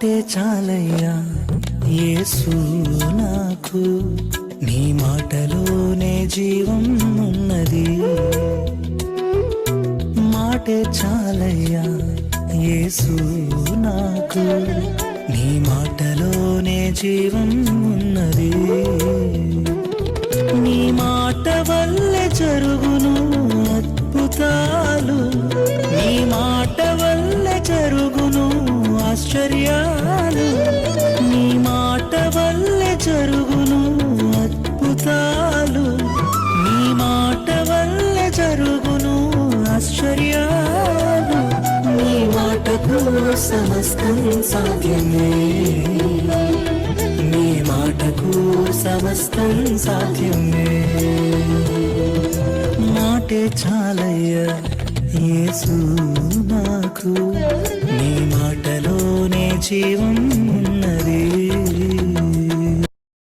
మాటే చాలయ్యా యేసు నాకు, నీ మాటలోనే జీవం ఉన్నది. మాటే చాలయ్యా యేసు నాకు, నీ మాటలోనే జీవం ఉన్నది. నీ మాట వల్లే జరుగును అద్భుతాలు, నీ మాట వల్లే జరుగును ఆశ్చర్యాలు, నీ మాట వల్లే జరుగును అద్భుతాలు, నీ మాట వల్లే జరుగును ఆశ్చర్యాలు. నీ మాటకు సమస్తం సాధ్యమే, నీ మాటకు సమస్తం సాధ్యమే. మాటే చాలయ్యా యేసు నాకు, నీ మాటలోనే జీవం